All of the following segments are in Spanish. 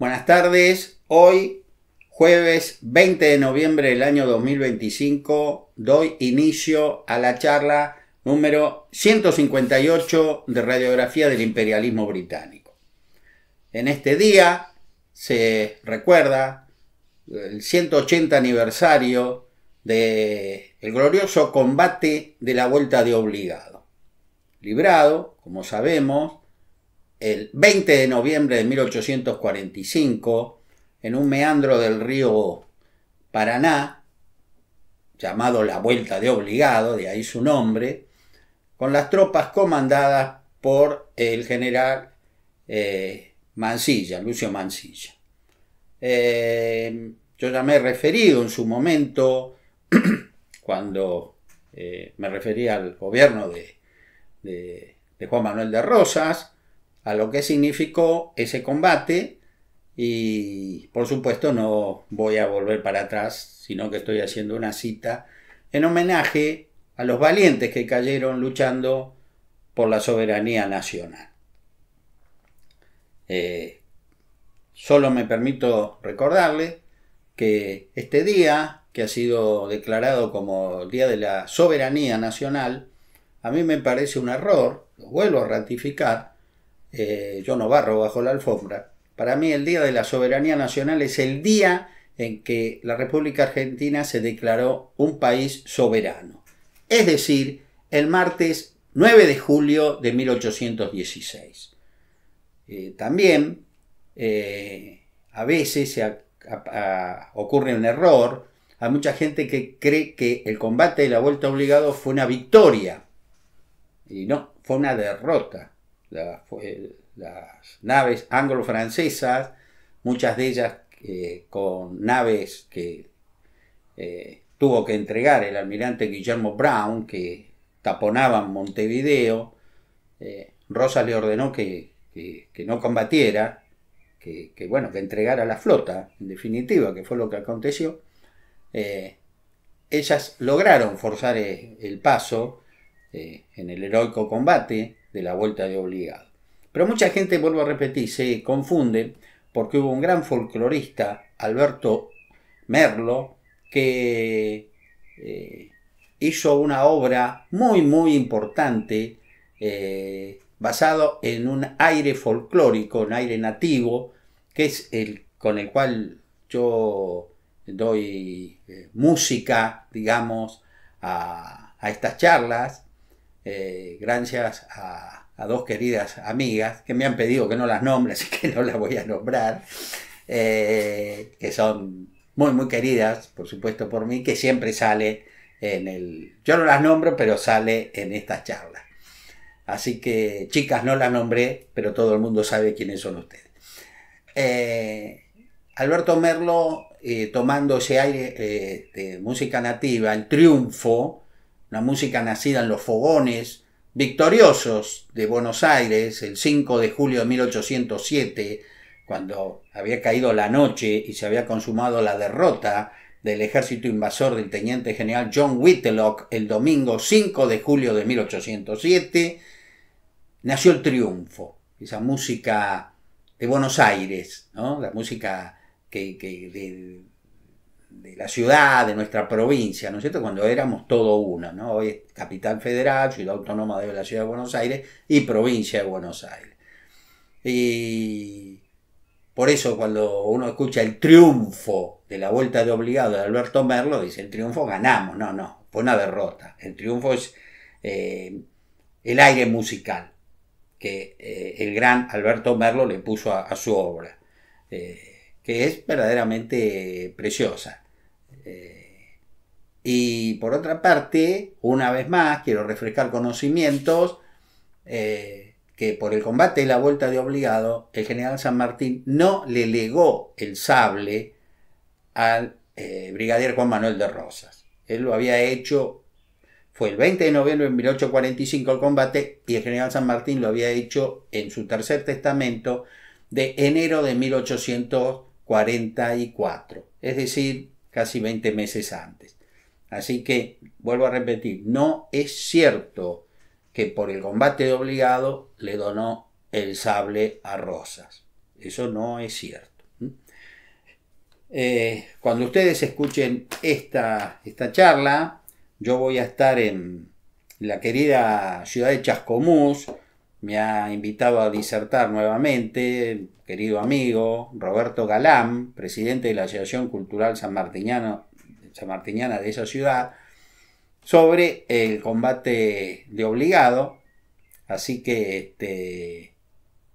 Buenas tardes. Hoy, jueves 20 de noviembre del año 2025, doy inicio a la charla número 158 de Radiografía del Imperialismo Británico. En este día se recuerda el 180 aniversario del glorioso combate de la Vuelta de Obligado, librado, como sabemos, el 20 de noviembre de 1845, en un meandro del río Paraná, llamado la Vuelta de Obligado, de ahí su nombre, con las tropas comandadas por el general Mansilla, Lucio Mansilla. Yo ya me he referido en su momento, cuando me refería al gobierno de Juan Manuel de Rosas, a lo que significó ese combate, y por supuesto no voy a volver para atrás, sino que estoy haciendo una cita en homenaje a los valientes que cayeron luchando por la soberanía nacional. Solo me permito recordarles que este día, que ha sido declarado como el Día de la Soberanía Nacional, a mí me parece un error, lo vuelvo a ratificar. Yo no barro bajo la alfombra. Para mí el Día de la Soberanía Nacional es el día en que la República Argentina se declaró un país soberano. Es decir, el martes 9 de julio de 1816. También a veces ocurre un error. Hay mucha gente que cree que el combate de la Vuelta Obligado fue una victoria. Y no, fue una derrota. Las naves anglo-francesas, muchas de ellas con naves que tuvo que entregar el almirante Guillermo Brown, que taponaban Montevideo. Rosas le ordenó que no combatiera, que entregara la flota, en definitiva, que fue lo que aconteció. Ellas lograron forzar el paso en el heroico combate de la Vuelta de Obligado. Pero mucha gente, vuelvo a repetir, se confunde porque hubo un gran folclorista, Alberto Merlo, que hizo una obra muy importante basado en un aire folclórico, un aire nativo, que es el con el cual yo doy música, digamos, a estas charlas, gracias a dos queridas amigas que me han pedido que no las nombre, así que no las voy a nombrar, que son muy queridas, por supuesto, por mí, que siempre sale yo no las nombro, pero sale en estas charlas. Así que, chicas, no las nombré, pero todo el mundo sabe quiénes son ustedes. Alberto Merlo, tomando ese aire de música nativa, el triunfo, una música nacida en los fogones victoriosos de Buenos Aires, el 5 de julio de 1807, cuando había caído la noche y se había consumado la derrota del ejército invasor del teniente general John Whitlock el domingo 5 de julio de 1807, nació el triunfo, esa música de Buenos Aires, ¿no? La música de la ciudad, de nuestra provincia, ¿no es cierto? Cuando éramos todo uno, ¿no? Hoy es Capital Federal, Ciudad Autónoma de la Ciudad de Buenos Aires y Provincia de Buenos Aires. Y por eso cuando uno escucha el triunfo de la Vuelta de Obligado de Alberto Merlo, dice, el triunfo ganamos. No, fue una derrota. El triunfo es el aire musical que el gran Alberto Merlo le puso a su obra, que es verdaderamente preciosa. Y por otra parte, una vez más, quiero refrescar conocimientos, que por el combate de la Vuelta de Obligado, el general San Martín no le legó el sable al brigadier Juan Manuel de Rosas. Él lo había hecho, fue el 20 de noviembre de 1845 el combate, y el general San Martín lo había hecho en su tercer testamento de enero de 1844, es decir, casi 20 meses antes. Así que, vuelvo a repetir, no es cierto que por el combate de Obligado le donó el sable a Rosas. Eso no es cierto. Cuando ustedes escuchen esta charla, yo voy a estar en la querida ciudad de Chascomús. Me ha invitado a disertar nuevamente, querido amigo Roberto Galán, presidente de la Asociación Cultural Sanmartiniana de esa ciudad, sobre el combate de obligado. Así que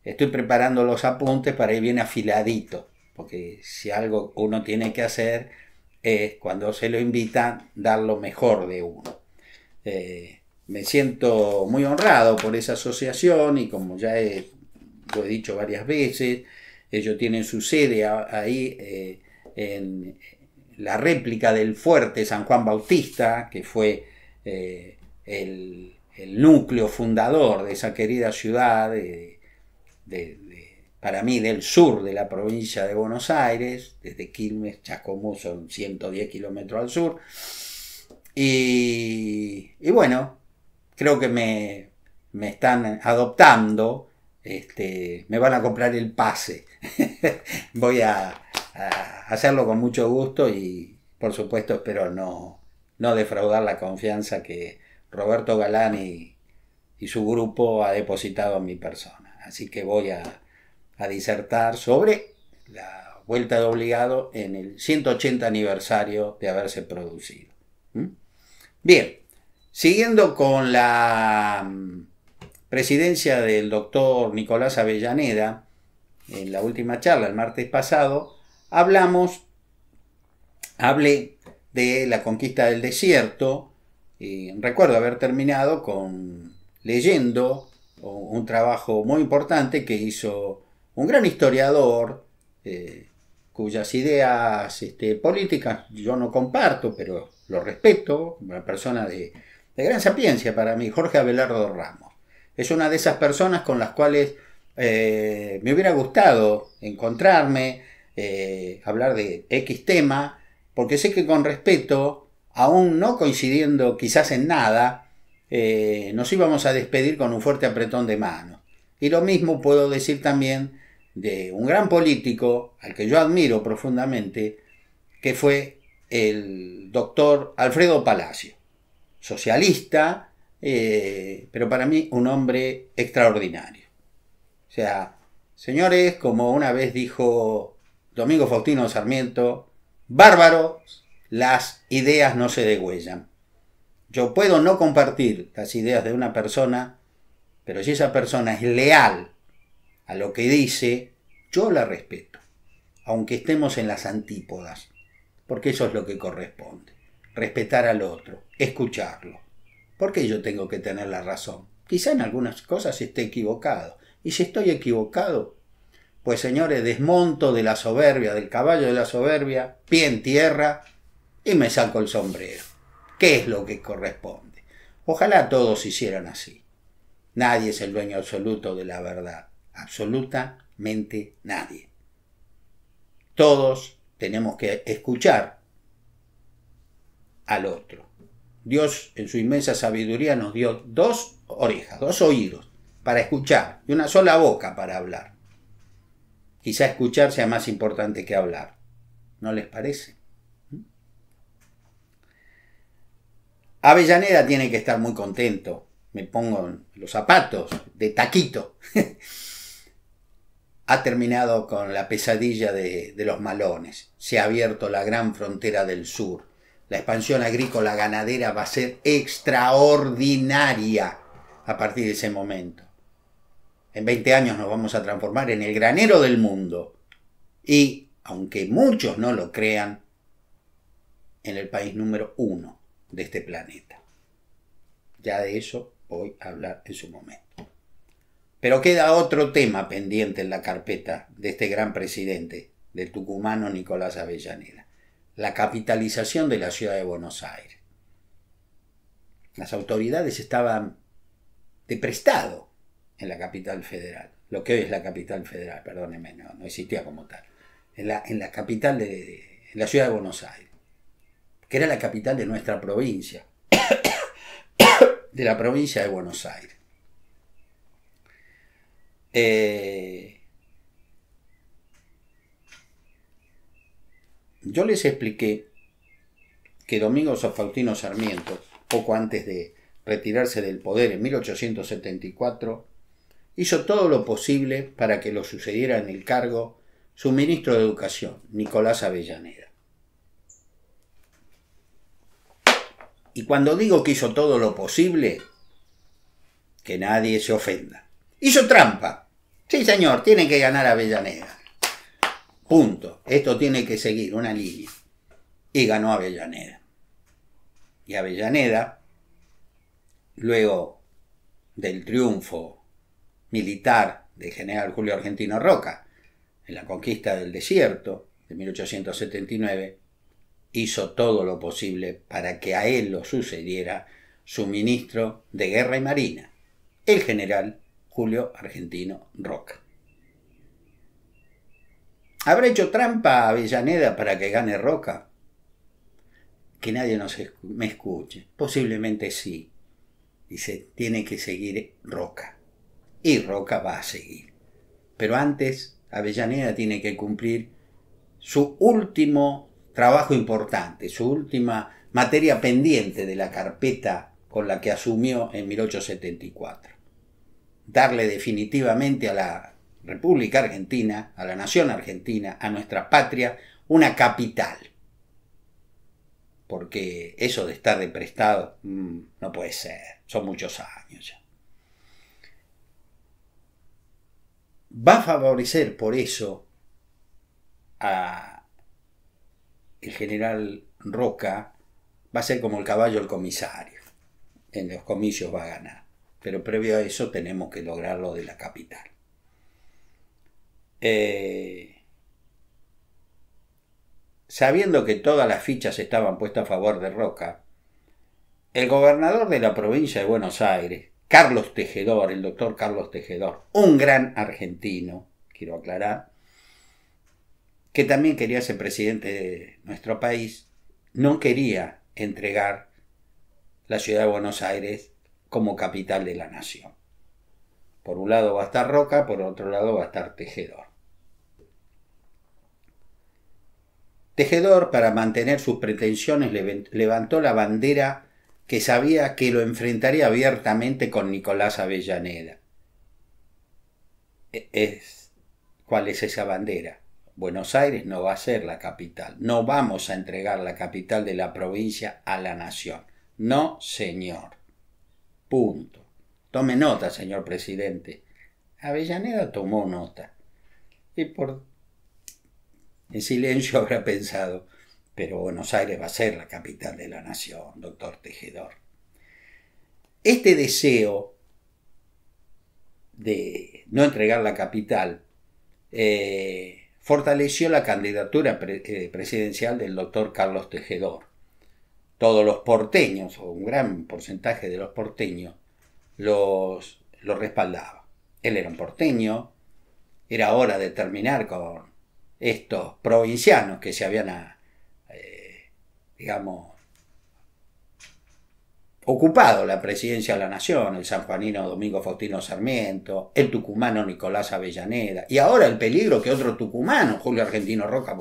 estoy preparando los apuntes para ir bien afiladito, porque si algo uno tiene que hacer es, cuando se lo invitan, dar lo mejor de uno. Me siento muy honrado por esa asociación y como ya lo he dicho varias veces, ellos tienen su sede ahí en la réplica del fuerte San Juan Bautista, que fue el núcleo fundador de esa querida ciudad, para mí del sur de la provincia de Buenos Aires, desde Quilmes, Chascomús son 110 kilómetros al sur. Y bueno, creo que me están adoptando, me van a comprar el pase. Voy a hacerlo con mucho gusto y por supuesto espero no defraudar la confianza que Roberto Galán y su grupo ha depositado en mi persona. Así que voy a disertar sobre la vuelta de obligado en el 180 aniversario de haberse producido. Bien, siguiendo con la presidencia del doctor Nicolás Avellaneda, en la última charla, el martes pasado, hablé de la conquista del desierto. Recuerdo haber terminado leyendo un trabajo muy importante que hizo un gran historiador, cuyas ideas políticas yo no comparto, pero lo respeto, una persona de gran sapiencia para mí, Jorge Abelardo Ramos. Es una de esas personas con las cuales me hubiera gustado encontrarme, hablar de X tema, porque sé que con respeto, aún no coincidiendo quizás en nada, nos íbamos a despedir con un fuerte apretón de manos. Y lo mismo puedo decir también de un gran político al que yo admiro profundamente, que fue el doctor Alfredo Palacio, socialista, pero para mí un hombre extraordinario. O sea, señores, como una vez dijo Domingo Faustino Sarmiento, bárbaro, las ideas no se degüellan. Yo puedo no compartir las ideas de una persona, pero si esa persona es leal a lo que dice, yo la respeto, aunque estemos en las antípodas, porque eso es lo que corresponde. Respetar al otro, escucharlo. ¿Por qué yo tengo que tener la razón? Quizá en algunas cosas esté equivocado. Y si estoy equivocado, pues señores, desmonto de la soberbia, del caballo de la soberbia, pie en tierra y me saco el sombrero. ¿Qué es lo que corresponde? Ojalá todos hicieran así. Nadie es el dueño absoluto de la verdad. Absolutamente nadie. Todos tenemos que escuchar al otro. Dios en su inmensa sabiduría nos dio 2 orejas, 2 oídos para escuchar y una sola boca para hablar. Quizá escuchar sea más importante que hablar. ¿No les parece? Avellaneda tiene que estar muy contento. Me pongo los zapatos de taquito. Ha terminado con la pesadilla de los malones. Se ha abierto la gran frontera del sur. La expansión agrícola ganadera va a ser extraordinaria a partir de ese momento. En 20 años nos vamos a transformar en el granero del mundo. Y, aunque muchos no lo crean, en el país número 1 de este planeta. Ya de eso voy a hablar en su momento. Pero queda otro tema pendiente en la carpeta de este gran presidente, del tucumano Nicolás Avellaneda: la capitalización de la ciudad de Buenos Aires. Las autoridades estaban de prestado en la capital federal, lo que hoy es la capital federal, perdónenme, no existía como tal, en la capital en la ciudad de Buenos Aires, que era la capital de nuestra provincia, de la provincia de Buenos Aires. Yo les expliqué que Domingo Faustino Sarmiento, poco antes de retirarse del poder en 1874, hizo todo lo posible para que lo sucediera en el cargo su ministro de Educación, Nicolás Avellaneda. Y cuando digo que hizo todo lo posible, que nadie se ofenda. Hizo trampa. Sí, señor, tiene que ganar Avellaneda. Punto. Esto tiene que seguir una línea. Y ganó Avellaneda. Y Avellaneda, luego del triunfo militar del general Julio Argentino Roca en la conquista del desierto de 1879, hizo todo lo posible para que a él lo sucediera su ministro de Guerra y Marina, el general Julio Argentino Roca. ¿Habrá hecho trampa a Avellaneda para que gane Roca? Que nadie me escuche. Posiblemente sí. Dice, tiene que seguir Roca. Y Roca va a seguir. Pero antes, Avellaneda tiene que cumplir su último trabajo importante, su última materia pendiente de la carpeta con la que asumió en 1874. Darle definitivamente a la República Argentina, a la nación argentina, a nuestra patria, una capital. Porque eso de estar de prestado no puede ser, son muchos años ya. Va a favorecer por eso a el general Roca, va a ser como el caballo del comisario. En los comicios va a ganar. Pero previo a eso tenemos que lograrlo de la capital. Sabiendo que todas las fichas estaban puestas a favor de Roca, el gobernador de la provincia de Buenos Aires, Carlos Tejedor, el doctor Carlos Tejedor, un gran argentino, quiero aclarar, que también quería ser presidente de nuestro país, no quería entregar la ciudad de Buenos Aires como capital de la nación. Por un lado va a estar Roca, por otro lado va a estar Tejedor. Tejedor, para mantener sus pretensiones, levantó la bandera que sabía que lo enfrentaría abiertamente con Nicolás Avellaneda. ¿Cuál es esa bandera? Buenos Aires no va a ser la capital. No vamos a entregar la capital de la provincia a la nación. No, señor. Punto. Tome nota, señor presidente. Avellaneda tomó nota. Y en silencio habrá pensado, pero Buenos Aires va a ser la capital de la nación, doctor Tejedor. Este deseo de no entregar la capital fortaleció la candidatura presidencial del doctor Carlos Tejedor. Todos los porteños, o un gran porcentaje de los porteños, lo respaldaba. Él era un porteño, era hora de terminar con estos provincianos que se habían, ocupado la presidencia de la nación, el sanjuanino Domingo Faustino Sarmiento, el tucumano Nicolás Avellaneda, y ahora el peligro que otro tucumano, Julio Argentino Roca,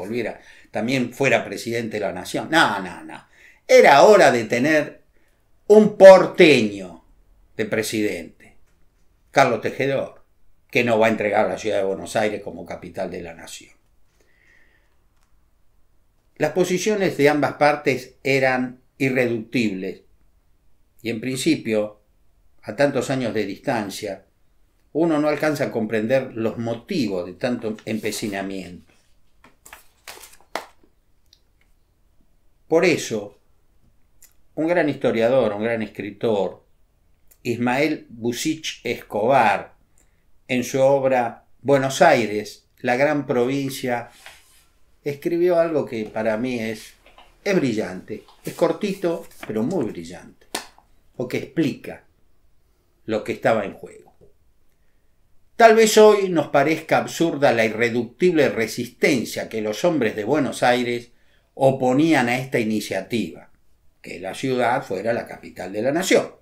también fuera presidente de la nación. No. Era hora de tener un porteño de presidente, Carlos Tejedor, que no va a entregar a la ciudad de Buenos Aires como capital de la nación. Las posiciones de ambas partes eran irreductibles y en principio, a tantos años de distancia, uno no alcanza a comprender los motivos de tanto empecinamiento. Por eso, un gran historiador, un gran escritor, Ismael Busich Escobar, en su obra Buenos Aires, la gran provincia, escribió algo que para mí es brillante. Es cortito, pero muy brillante. O que explica lo que estaba en juego. Tal vez hoy nos parezca absurda la irreductible resistencia que los hombres de Buenos Aires oponían a esta iniciativa, que la ciudad fuera la capital de la nación.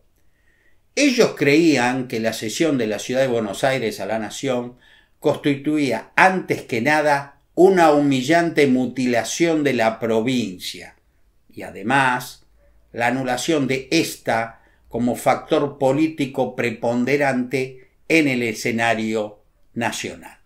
Ellos creían que la cesión de la ciudad de Buenos Aires a la nación constituía antes que nada una humillante mutilación de la provincia y además la anulación de esta como factor político preponderante en el escenario nacional.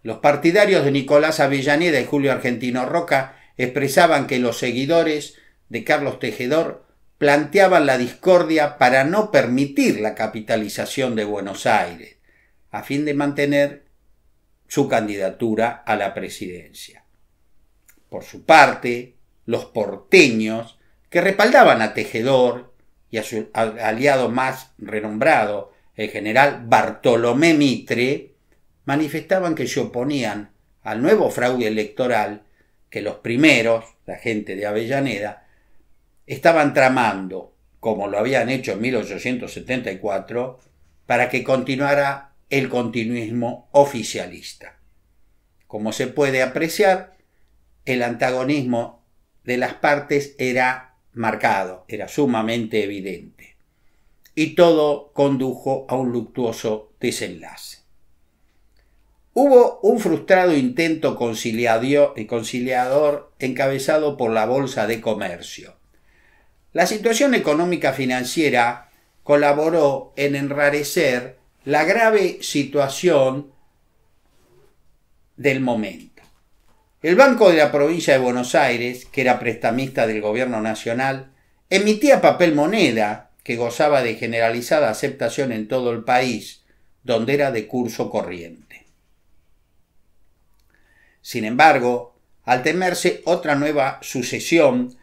Los partidarios de Nicolás Avellaneda y Julio Argentino Roca expresaban que los seguidores de Carlos Tejedor planteaban la discordia para no permitir la capitalización de Buenos Aires, a fin de mantener su candidatura a la presidencia. Por su parte, los porteños, que respaldaban a Tejedor y a su aliado más renombrado, el general Bartolomé Mitre, manifestaban que se oponían al nuevo fraude electoral que los primeros, la gente de Avellaneda, estaban tramando, como lo habían hecho en 1874, para que continuara el continuismo oficialista. Como se puede apreciar, el antagonismo de las partes era marcado, era sumamente evidente, y todo condujo a un luctuoso desenlace. Hubo un frustrado intento conciliador encabezado por la Bolsa de Comercio. La situación económica financiera colaboró en enrarecer la grave situación del momento. El Banco de la Provincia de Buenos Aires, que era prestamista del gobierno nacional, emitía papel moneda que gozaba de generalizada aceptación en todo el país, donde era de curso corriente. Sin embargo, al temerse otra nueva sucesión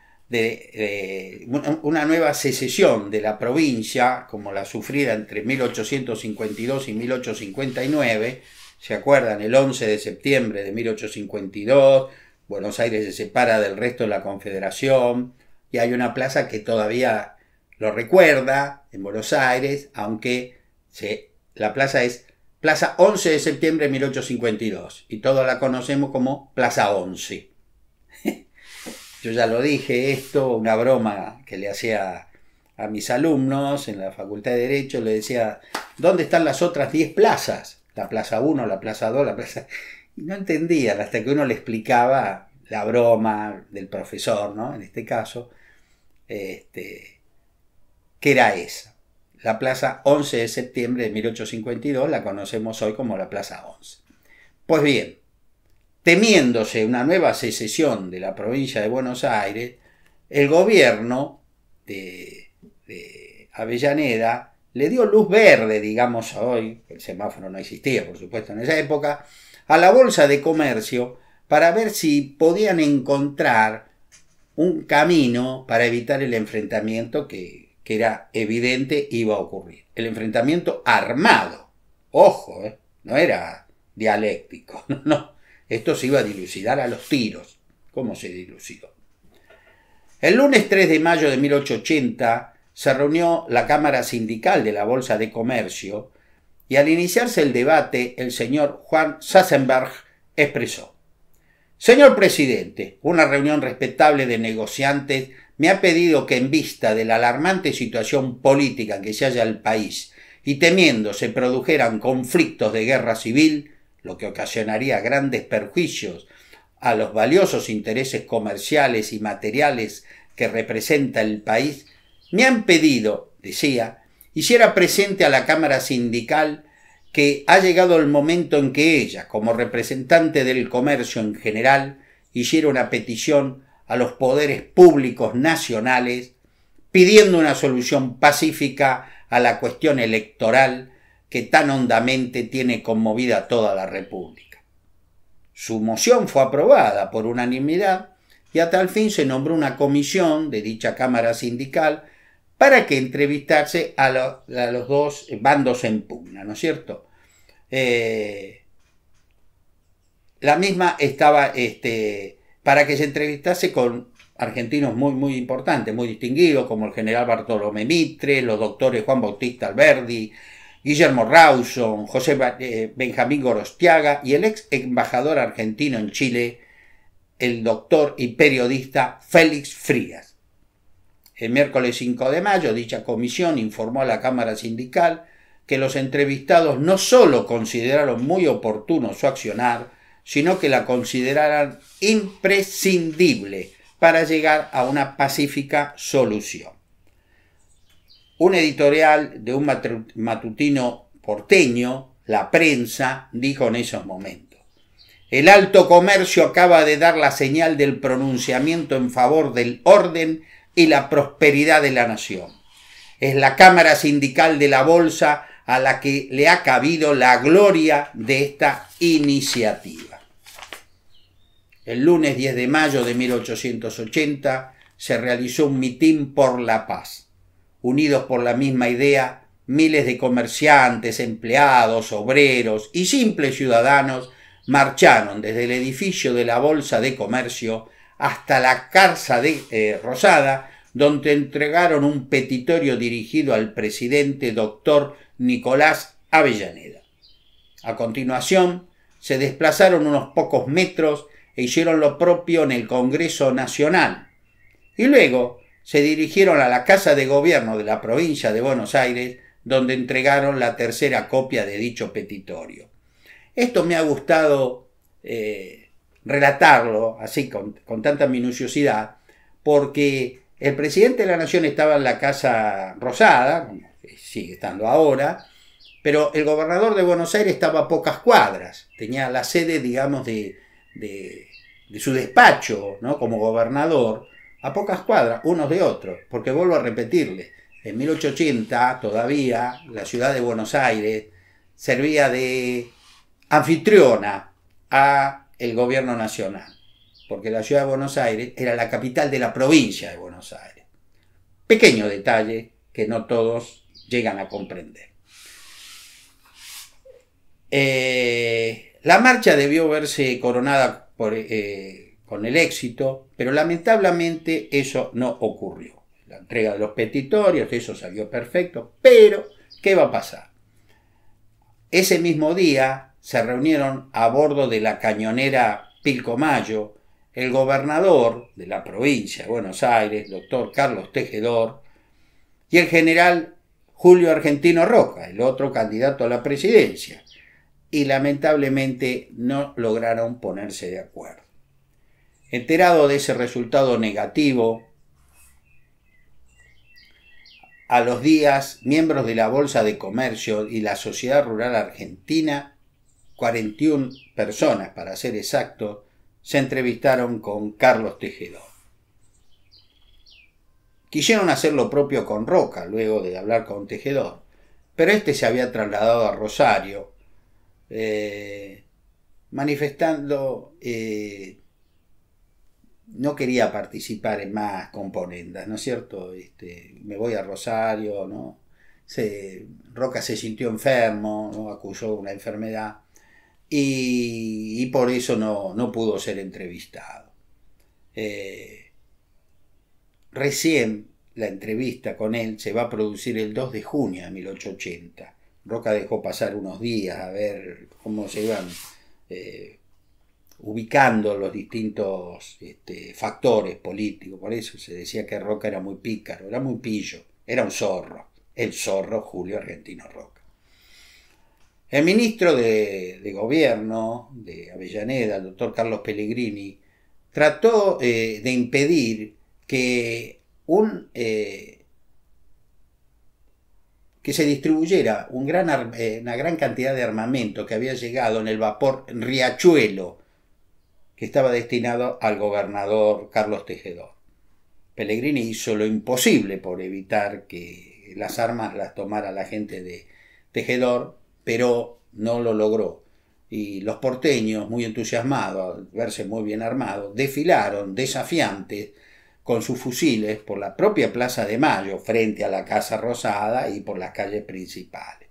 una nueva secesión de la provincia, como la sufrida entre 1852 y 1859, ¿se acuerdan? El 11 de septiembre de 1852, Buenos Aires se separa del resto de la Confederación, y hay una plaza que todavía lo recuerda en Buenos Aires, aunque la plaza es Plaza 11 de septiembre de 1852, y todos la conocemos como Plaza 11. Yo ya lo dije esto, una broma que le hacía a mis alumnos en la Facultad de Derecho, le decía, ¿dónde están las otras 10 plazas? La Plaza 1, la Plaza 2, la Plaza... Y no entendían hasta que uno le explicaba la broma del profesor, ¿no? En este caso, que era esa. La Plaza 11 de septiembre de 1852 la conocemos hoy como la Plaza 11. Pues bien, temiéndose una nueva secesión de la provincia de Buenos Aires, el gobierno de Avellaneda le dio luz verde, digamos hoy, el semáforo no existía por supuesto en esa época, a la Bolsa de Comercio para ver si podían encontrar un camino para evitar el enfrentamiento que era evidente iba a ocurrir. El enfrentamiento armado, ojo, no era dialéctico, no. Esto se iba a dilucidar a los tiros. ¿Cómo se dilucidó? El lunes 3 de mayo de 1880 se reunió la Cámara Sindical de la Bolsa de Comercio y al iniciarse el debate el señor Juan Sassenberg expresó: Señor presidente, una reunión respetable de negociantes me ha pedido que en vista de la alarmante situación política en que se halla el país y temiendo se produjeran conflictos de guerra civil, lo que ocasionaría grandes perjuicios a los valiosos intereses comerciales y materiales que representa el país, me han pedido, decía, hiciera presente a la Cámara Sindical que ha llegado el momento en que ella, como representante del comercio en general, hiciera una petición a los poderes públicos nacionales pidiendo una solución pacífica a la cuestión electoral que tan hondamente tiene conmovida toda la República. Su moción fue aprobada por unanimidad y a tal fin se nombró una comisión de dicha Cámara Sindical para que entrevistase a los dos bandos en pugna, ¿no es cierto? La misma estaba para que se entrevistase con argentinos muy, muy importantes, muy distinguidos, como el general Bartolomé Mitre, los doctores Juan Bautista Alberdi, Guillermo Rawson, José Benjamín Gorostiaga y el ex embajador argentino en Chile, el doctor y periodista Félix Frías. El miércoles 5 de mayo, dicha comisión informó a la Cámara Sindical que los entrevistados no solo consideraron muy oportuno su accionar, sino que la consideraran imprescindible para llegar a una pacífica solución. Un editorial de un matutino porteño, La Prensa, dijo en esos momentos: el alto comercio acaba de dar la señal del pronunciamiento en favor del orden y la prosperidad de la nación. Es la Cámara Sindical de la Bolsa a la que le ha cabido la gloria de esta iniciativa. El lunes 10 de mayo de 1880 se realizó un mitin por la paz. Unidos por la misma idea, miles de comerciantes, empleados, obreros y simples ciudadanos marcharon desde el edificio de la Bolsa de Comercio hasta la Casa de Rosada, donde entregaron un petitorio dirigido al presidente doctor Nicolás Avellaneda. A continuación, se desplazaron unos pocos metros e hicieron lo propio en el Congreso Nacional, y luego se dirigieron a la Casa de Gobierno de la provincia de Buenos Aires, donde entregaron la tercera copia de dicho petitorio. Esto me ha gustado relatarlo así con tanta minuciosidad, porque el presidente de la Nación estaba en la Casa Rosada, como sigue estando ahora, pero el gobernador de Buenos Aires estaba a pocas cuadras, tenía la sede, digamos, de su despacho, ¿no?, como gobernador, a pocas cuadras, unos de otros, porque vuelvo a repetirle, en 1880 todavía la ciudad de Buenos Aires servía de anfitriona a el gobierno nacional, porque la ciudad de Buenos Aires era la capital de la provincia de Buenos Aires. Pequeño detalle que no todos llegan a comprender. La marcha debió verse coronada con el éxito, pero lamentablemente eso no ocurrió. La entrega de los petitorios, eso salió perfecto, pero ¿qué va a pasar? Ese mismo día se reunieron a bordo de la cañonera Pilcomayo el gobernador de la provincia de Buenos Aires, doctor Carlos Tejedor, y el general Julio Argentino Roca, el otro candidato a la presidencia, y lamentablemente no lograron ponerse de acuerdo. Enterado de ese resultado negativo, a los días, miembros de la Bolsa de Comercio y la Sociedad Rural Argentina, 41 personas para ser exacto, se entrevistaron con Carlos Tejedor. Quisieron hacer lo propio con Roca, luego de hablar con Tejedor, pero este se había trasladado a Rosario, manifestando no quería participar en más componendas, ¿no es cierto? Me voy a Rosario, ¿no? Roca se sintió enfermo, ¿no?, acusó una enfermedad y por eso no pudo ser entrevistado. Recién la entrevista con él se va a producir el 2 de junio de 1880. Roca dejó pasar unos días a ver cómo se iban ubicando los distintos factores políticos. Por eso se decía que Roca era muy pícaro, era muy pillo, era un zorro, el zorro Julio Argentino Roca. El ministro de Gobierno de Avellaneda, el doctor Carlos Pellegrini, trató de impedir que se distribuyera una gran cantidad de armamento que había llegado en el vapor Riachuelo, que estaba destinado al gobernador Carlos Tejedor. Pellegrini hizo lo imposible por evitar que las armas las tomara la gente de Tejedor, pero no lo logró. Y los porteños, muy entusiasmados al verse muy bien armados, desfilaron desafiantes con sus fusiles por la propia Plaza de Mayo, frente a la Casa Rosada y por las calles principales.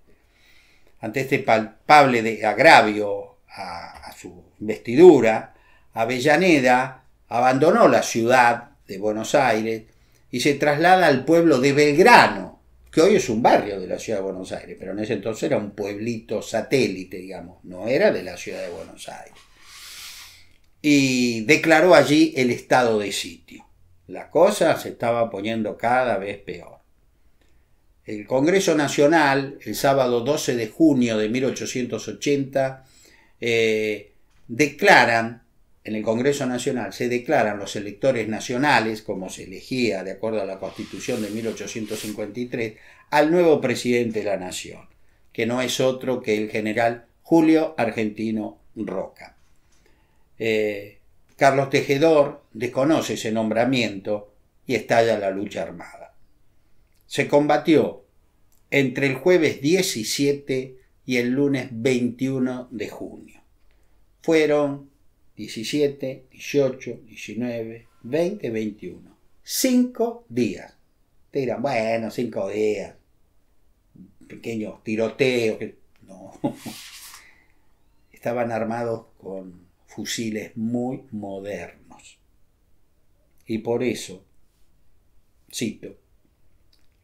Ante este palpable de agravio a su investidura, Avellaneda abandonó la ciudad de Buenos Aires y se traslada al pueblo de Belgrano, que hoy es un barrio de la ciudad de Buenos Aires, pero en ese entonces era un pueblito satélite, digamos, no era de la ciudad de Buenos Aires. Y declaró allí el estado de sitio. La cosa se estaba poniendo cada vez peor. El Congreso Nacional, el sábado 12 de junio de 1880, declaran, en el Congreso Nacional, se declaran los electores nacionales, como se elegía de acuerdo a la Constitución de 1853, al nuevo presidente de la Nación, que no es otro que el general Julio Argentino Roca. Carlos Tejedor desconoce ese nombramiento y estalla la lucha armada. Se combatió entre el jueves 17 y el lunes 21 de junio. Fueron 17, 18, 19, 20, 21. 5 días. Te dirán, bueno, 5 días. Pequeños tiroteos. No. Estaban armados con fusiles muy modernos. Y por eso, cito,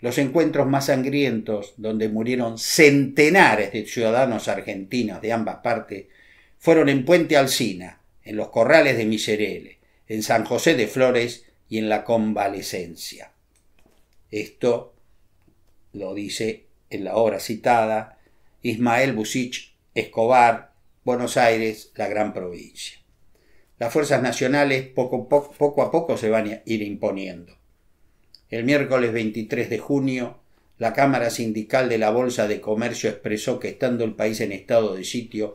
los encuentros más sangrientos, donde murieron centenares de ciudadanos argentinos de ambas partes, fueron en Puente Alsina, en los Corrales de Miserere, en San José de Flores y en la Convalecencia. Esto lo dice en la obra citada Ismael Busich Escobar, Buenos Aires, la gran provincia. Las fuerzas nacionales poco a poco se van a ir imponiendo. El miércoles 23 de junio, la Cámara Sindical de la Bolsa de Comercio expresó que, estando el país en estado de sitio,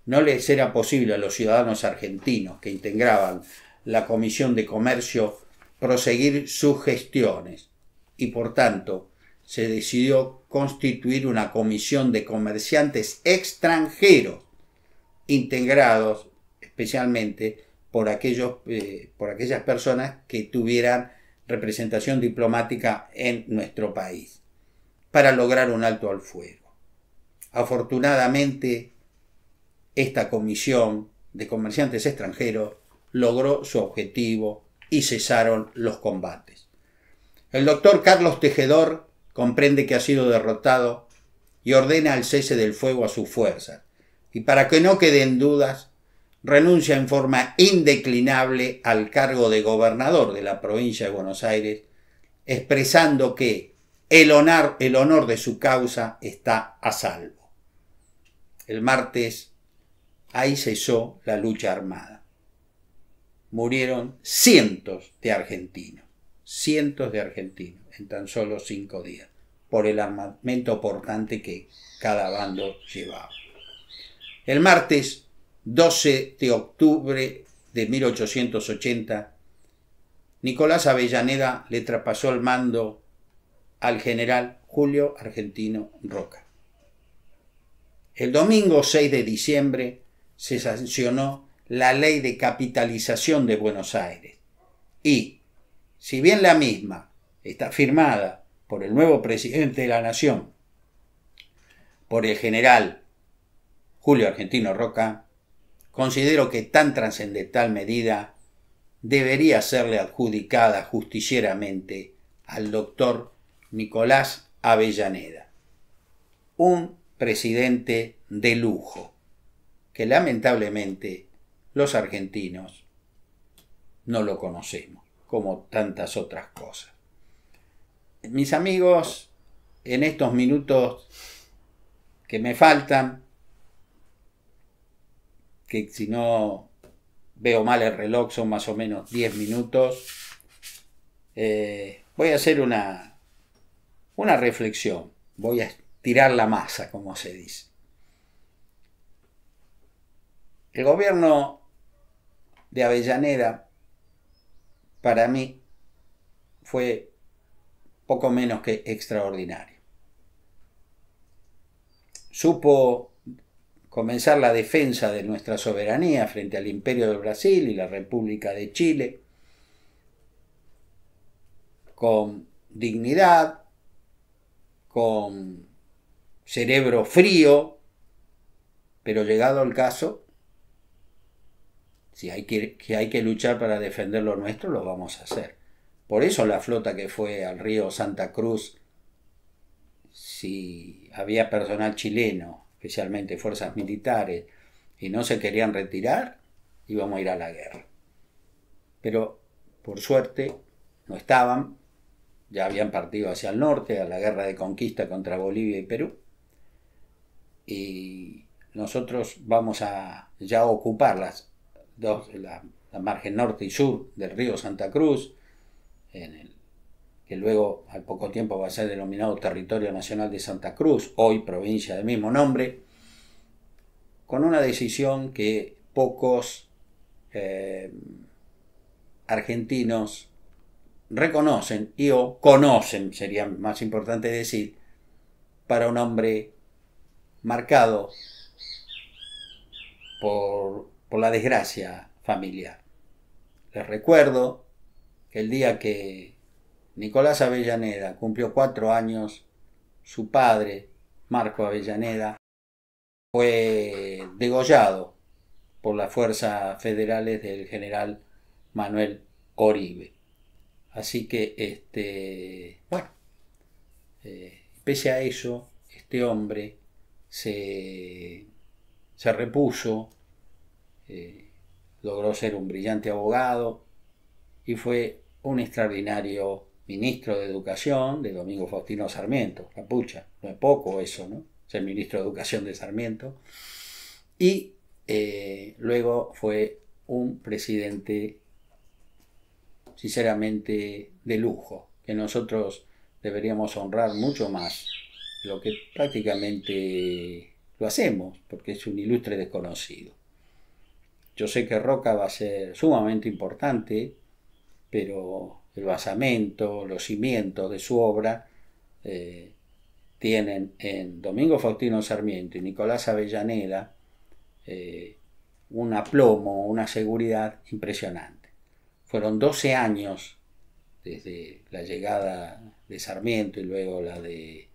no les era posible a los ciudadanos argentinos que integraban la Comisión de Comercio proseguir sus gestiones y, por tanto, se decidió constituir una comisión de comerciantes extranjeros integrados especialmente por aquellas personas que tuvieran representación diplomática en nuestro país, para lograr un alto al fuego. Afortunadamente, esta comisión de comerciantes extranjeros logró su objetivo y cesaron los combates. El doctor Carlos Tejedor comprende que ha sido derrotado y ordena el cese del fuego a sus fuerzas, y para que no queden dudas, renuncia en forma indeclinable al cargo de gobernador de la provincia de Buenos Aires, expresando que el honor de su causa está a salvo. El martes, ahí cesó la lucha armada. Murieron cientos de argentinos en tan solo 5 días, por el armamento portante que cada bando llevaba. El martes 12 de octubre de 1880, Nicolás Avellaneda le traspasó el mando al general Julio Argentino Roca. El domingo 6 de diciembre se sancionó la Ley de Capitalización de Buenos Aires y, si bien la misma está firmada por el nuevo presidente de la Nación, por el general Julio Argentino Roca, considero que tan trascendental medida debería serle adjudicada justicieramente al doctor Nicolás Avellaneda, un presidente de lujo que lamentablemente los argentinos no lo conocemos, como tantas otras cosas. Mis amigos, en estos minutos que me faltan, que si no veo mal el reloj son más o menos 10 minutos, voy a hacer una reflexión, voy a tirar la masa, como se dice. El gobierno de Avellaneda, para mí, fue poco menos que extraordinario. Supo comenzar la defensa de nuestra soberanía frente al Imperio del Brasil y la República de Chile con dignidad, con cerebro frío, pero llegado el caso, si hay que luchar para defender lo nuestro, lo vamos a hacer. Por eso la flota que fue al río Santa Cruz, si había personal chileno, especialmente fuerzas militares, y no se querían retirar, íbamos a ir a la guerra. Pero, por suerte, no estaban, ya habían partido hacia el norte, a la guerra de conquista contra Bolivia y Perú, y nosotros vamos a ya ocupar la margen norte y sur del río Santa Cruz, que luego al poco tiempo va a ser denominado Territorio Nacional de Santa Cruz, hoy provincia del mismo nombre, con una decisión que pocos argentinos reconocen o conocen, sería más importante decir, para un hombre marcado por la desgracia familiar. Les recuerdo que el día que Nicolás Avellaneda cumplió 4 años, su padre, Marco Avellaneda, fue degollado por las fuerzas federales del general Manuel Oribe. Así que, pese a eso, este hombre se repuso, logró ser un brillante abogado y fue un extraordinario ministro de Educación de Domingo Faustino Sarmiento. Capucha, no es poco eso, ¿no? Ser ministro de Educación de Sarmiento. Y luego fue un presidente sinceramente de lujo, que nosotros deberíamos honrar mucho más, lo que prácticamente lo hacemos, porque es un ilustre desconocido. Yo sé que Roca va a ser sumamente importante, pero el basamento, los cimientos de su obra tienen en Domingo Faustino Sarmiento y Nicolás Avellaneda un aplomo, una seguridad impresionante. Fueron 12 años desde la llegada de Sarmiento y luego la de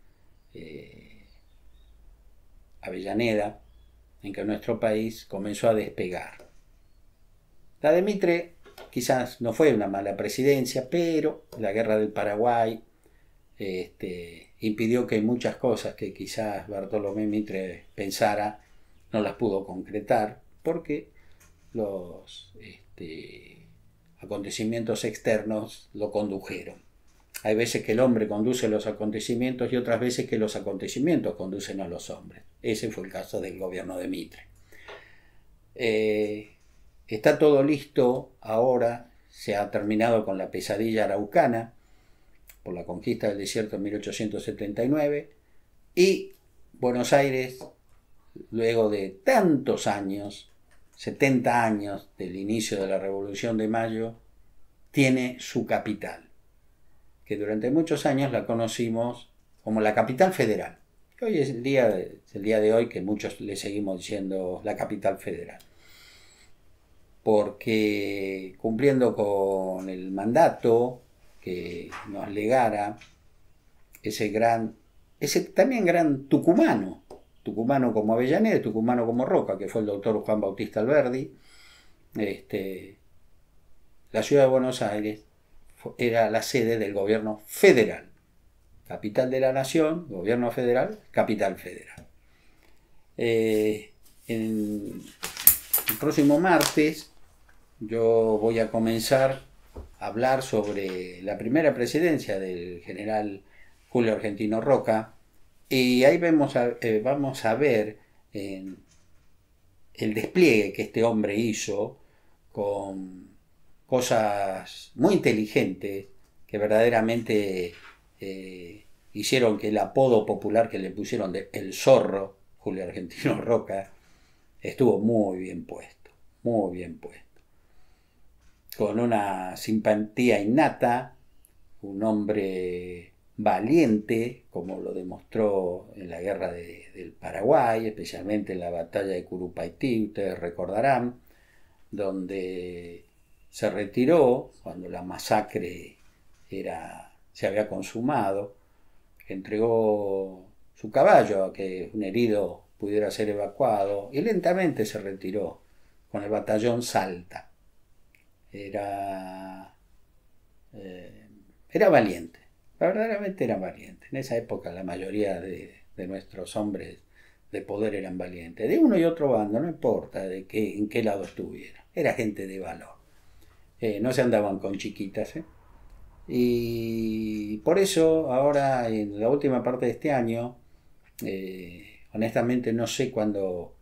Avellaneda, en que nuestro país comenzó a despegar. La de Mitre quizás no fue una mala presidencia, pero la guerra del Paraguay impidió que muchas cosas que quizás Bartolomé Mitre pensara no las pudo concretar, porque los acontecimientos externos lo condujeron. Hay veces que el hombre conduce los acontecimientos y otras veces que los acontecimientos conducen a los hombres. Ese fue el caso del gobierno de Mitre. Está todo listo ahora, se ha terminado con la pesadilla araucana por la conquista del desierto en 1879 y Buenos Aires, luego de tantos años, 70 años del inicio de la Revolución de Mayo, tiene su capital, que durante muchos años la conocimos como la capital federal. Hoy es el día de hoy que muchos le seguimos diciendo la capital federal, porque cumpliendo con el mandato que nos legara ese también gran tucumano como Avellaneda, tucumano como Roca, que fue el doctor Juan Bautista Alberdi, la ciudad de Buenos Aires era la sede del gobierno federal. Capital de la nación, gobierno federal, capital federal. El próximo martes yo voy a comenzar a hablar sobre la primera presidencia del general Julio Argentino Roca, y ahí vamos a ver el despliegue que este hombre hizo con cosas muy inteligentes que verdaderamente hicieron que el apodo popular que le pusieron de El Zorro, Julio Argentino Roca, estuvo muy bien puesto, con una simpatía innata, un hombre valiente, como lo demostró en la guerra del Paraguay, especialmente en la batalla de Curupaytí, ustedes recordarán, donde se retiró cuando la masacre se había consumado, entregó su caballo a que un herido pudiera ser evacuado y lentamente se retiró con el batallón Salta. Era valiente, verdaderamente era valiente. En esa época la mayoría de nuestros hombres de poder eran valientes, de uno y otro bando, no importa en qué lado estuviera, era gente de valor, no se andaban con chiquitas, y por eso ahora en la última parte de este año, honestamente no sé cuándo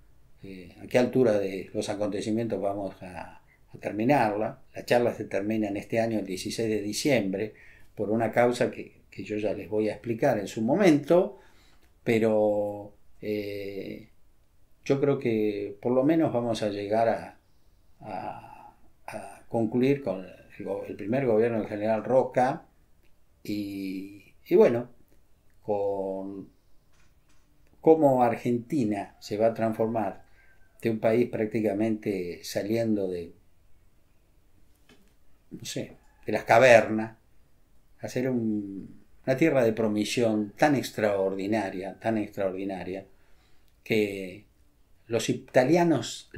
a qué altura de los acontecimientos vamos a terminarla. La charla se termina en este año, el 16 de diciembre, por una causa que yo ya les voy a explicar en su momento, pero yo creo que por lo menos vamos a llegar a concluir con el primer gobierno del general Roca y bueno, con cómo Argentina se va a transformar de un país prácticamente saliendo de, no sé, de las cavernas, a ser una tierra de promisión tan extraordinaria, que los italianos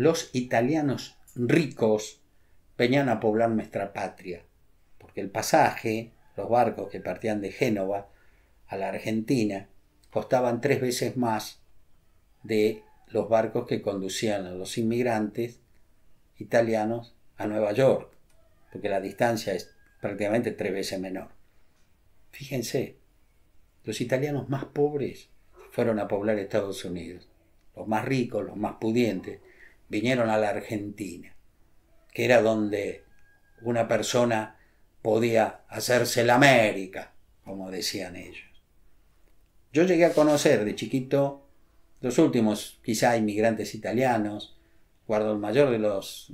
ricos venían a poblar nuestra patria, porque el pasaje, los barcos que partían de Génova a la Argentina, costaban 3 veces más de los barcos que conducían a los inmigrantes italianos a Nueva York, porque la distancia es prácticamente 3 veces menor. Fíjense, los italianos más pobres fueron a poblar Estados Unidos. Los más ricos, los más pudientes, vinieron a la Argentina, que era donde una persona podía hacerse la América, como decían ellos. Yo llegué a conocer de chiquito los últimos, quizá, inmigrantes italianos. Guardo el mayor de los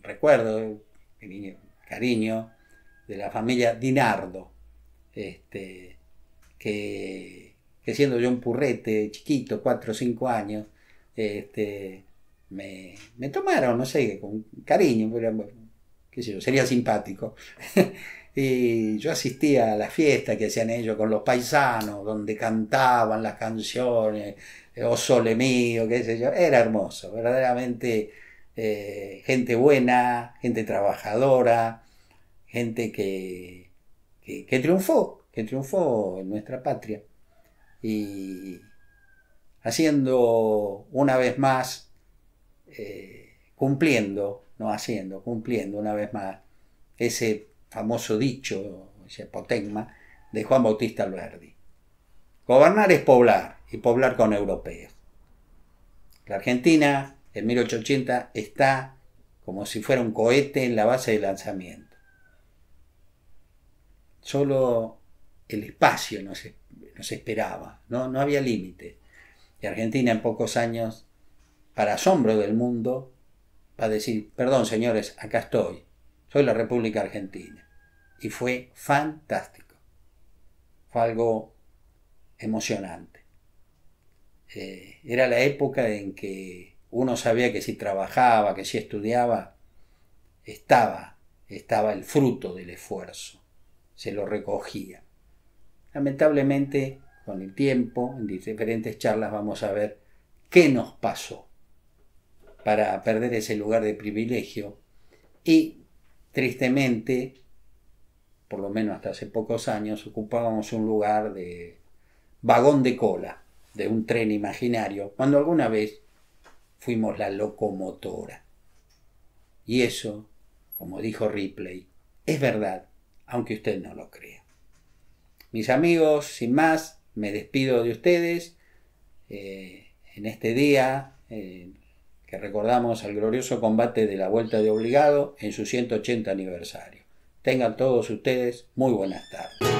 recuerdos, cariño, de la familia Di Nardo, que siendo yo un purrete chiquito, 4 o 5 años, me tomaron, no sé, con cariño, qué sé yo, sería simpático. Y yo asistía a la fiesta que hacían ellos con los paisanos, donde cantaban las canciones, O Sole Mío, qué sé yo, era hermoso, verdaderamente gente buena, gente trabajadora, gente que triunfó en nuestra patria. Y haciendo una vez más, cumpliendo una vez más ese famoso dicho, ese apotegma de Juan Bautista Alberdi. Gobernar es poblar, y poblar con europeos. La Argentina, en 1880, está como si fuera un cohete en la base de lanzamiento. Solo el espacio nos esperaba, no había límite. Y Argentina en pocos años, para asombro del mundo, va a decir, perdón señores, acá estoy, soy la República Argentina. Y fue fantástico, fue algo emocionante. Era la época en que uno sabía que si trabajaba, que si estudiaba, estaba el fruto del esfuerzo, se lo recogía. Lamentablemente, con el tiempo, en diferentes charlas vamos a ver qué nos pasó para perder ese lugar de privilegio y, tristemente, por lo menos hasta hace pocos años, ocupábamos un lugar de vagón de cola de un tren imaginario, cuando alguna vez fuimos la locomotora. Y eso, como dijo Ripley, es verdad, aunque usted no lo crea. Mis amigos, sin más, me despido de ustedes en este día que recordamos el glorioso combate de la Vuelta de Obligado en su 180 aniversario. Tengan todos ustedes muy buenas tardes.